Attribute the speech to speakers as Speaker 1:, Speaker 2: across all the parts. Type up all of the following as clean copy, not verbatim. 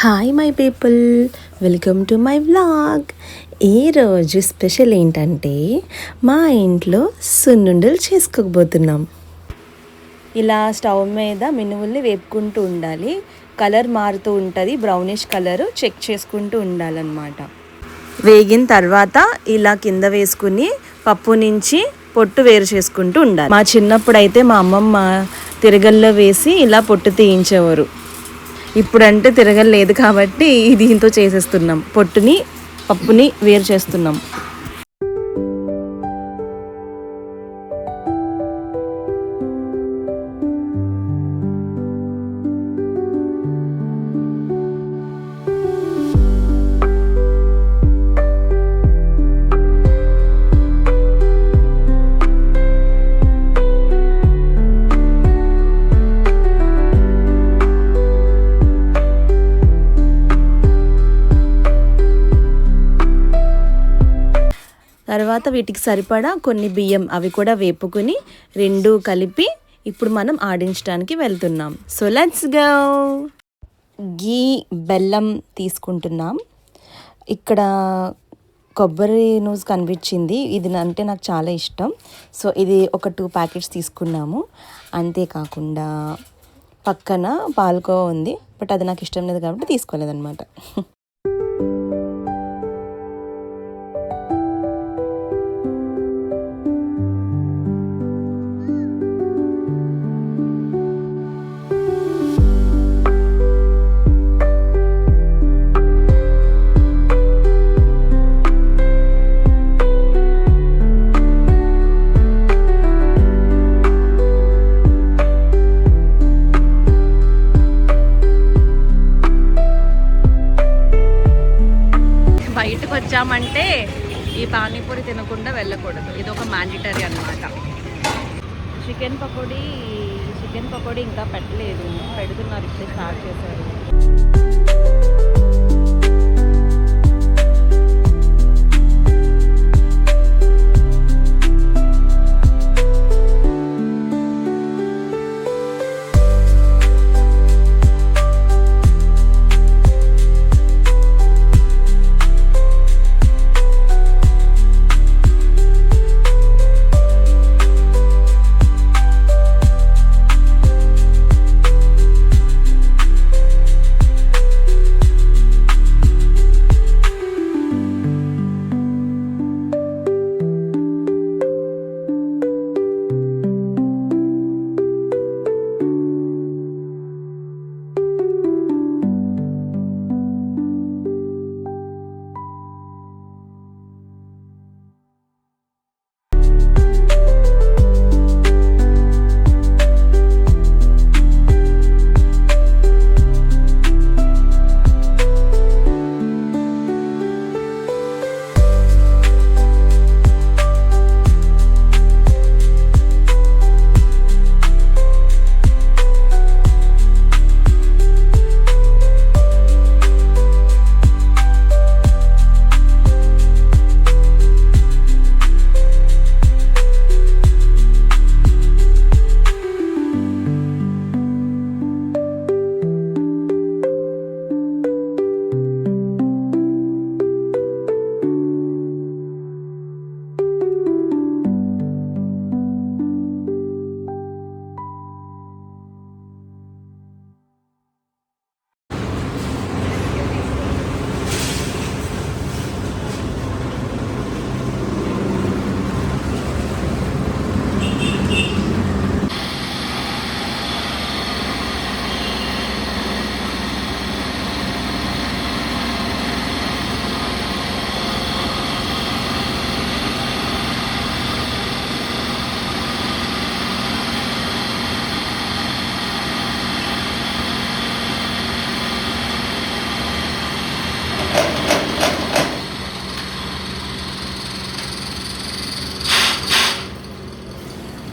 Speaker 1: Hi my people, welcome to my vlog. ఈరోజు special ఏంటంటే మా ఇంట్లో సున్నుండలు చేసుకోబోతున్నాం. ఇలా స్టవ్ మీద మినుముల్ని వేపుకుంటూ ఉండాలి. కలర్ మారుతూ ఉంటుంది, బ్రౌనిష్ కలర్ చెక్ చేసుకుంటూ ఉండాలన్నమాట. వేగిన తర్వాత ఇలా కింద వేసుకుని పప్పు నుంచి పొట్టు వేరు చేసుకుంటూ ఉండాలి. మా చిన్నప్పుడు అయితే మా అమ్మమ్మ తిరగల్లో వేసి ఇలా పొట్టు తీయించేవారు. ఇప్పుడంటే తిరగలేదు కాబట్టి దీంతో చేసేస్తున్నాం. పొట్టుని పప్పుని వేరు చేస్తున్నాం. తర్వాత వీటికి సరిపడా కొన్ని బియ్యం అవి కూడా వేపుకుని రెండు కలిపి ఇప్పుడు మనం ఆడించడానికి వెళ్తున్నాం. So let's go. గీ బెల్లం తీసుకుంటున్నాం. ఇక్కడ కొబ్బరి నూజ్ కనిపించింది, ఇది అంటే నాకు చాలా ఇష్టం. సో ఇది ఒక 2 ప్యాకెట్స్ తీసుకున్నాము. అంతేకాకుండా పక్కన పాలకోవా ఉంది, బట్ అది నాకు ఇష్టం లేదు కాబట్టి తీసుకోలేదన్నమాట. బయటకు వచ్చామంటే ఈ పానీపూరి తినకుండా వెళ్ళకూడదు, ఇది ఒక మ్యాండేటరీ అన్నమాట. చికెన్ పకోడీ ఇంకా పెట్టలేదు, పెడుతున్నారు, ఇప్పుడే స్టార్ట్ చేశారు.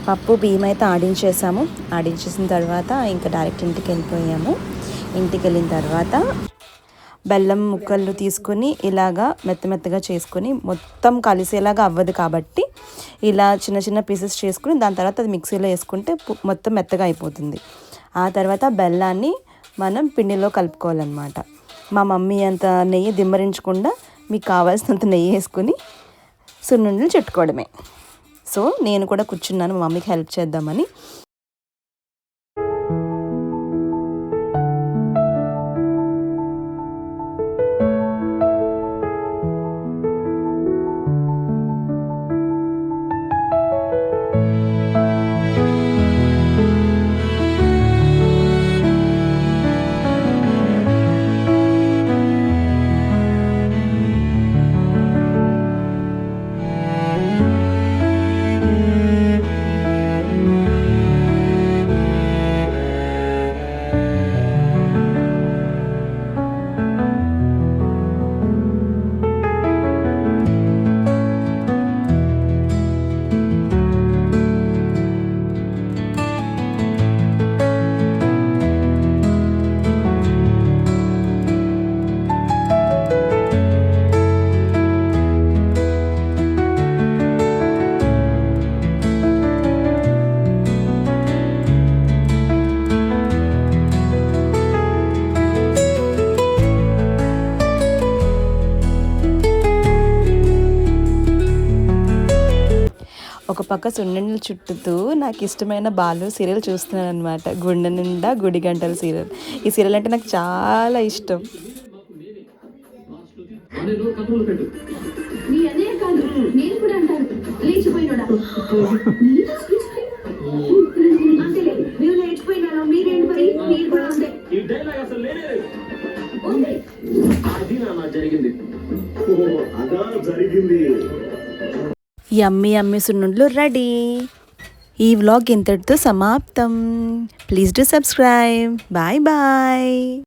Speaker 1: పప్పు బియ్యం అయితే ఆడించేసాము. ఆడించేసిన తర్వాత ఇంకా డైరెక్ట్ ఇంటికి వెళ్ళిపోయాము. ఇంటికి వెళ్ళిన తర్వాత బెల్లం ముక్కలు తీసుకొని ఇలాగా మెత్తగా చేసుకొని, మొత్తం కలిసేలాగా అవ్వదు కాబట్టి ఇలా చిన్న చిన్న పీసెస్ చేసుకుని దాని తర్వాత అది మిక్సీలో వేసుకుంటే మొత్తం మెత్తగా అయిపోతుంది. ఆ తర్వాత బెల్లాన్ని మనం పిండిలో కలుపుకోవాలన్నమాట. మా మమ్మీ అంత నెయ్యి దిమ్మరించకుండా మీకు కావాల్సినంత నెయ్యి వేసుకుని సున్నుండలు చుట్టుకోవడమే. సో నేను కూడా కూర్చున్నాను మా మమ్మీకి హెల్ప్ చేద్దామని. ఒక పక్క సున్నుండలు చుట్టుతూ నాకు ఇష్టమైన బాలు సీరియల్ చూస్తున్నాను అనమాట. గుండె నిండా గుడి గంటల సీరియల్. ఈ సీరియల్ అంటే నాకు చాలా ఇష్టం. యమ్మీ యమ్మీ సున్నుండలు రెడీ. ఈ వ్లాగ్ ఇంతటితో సమాప్తం. Please do subscribe. Bye bye.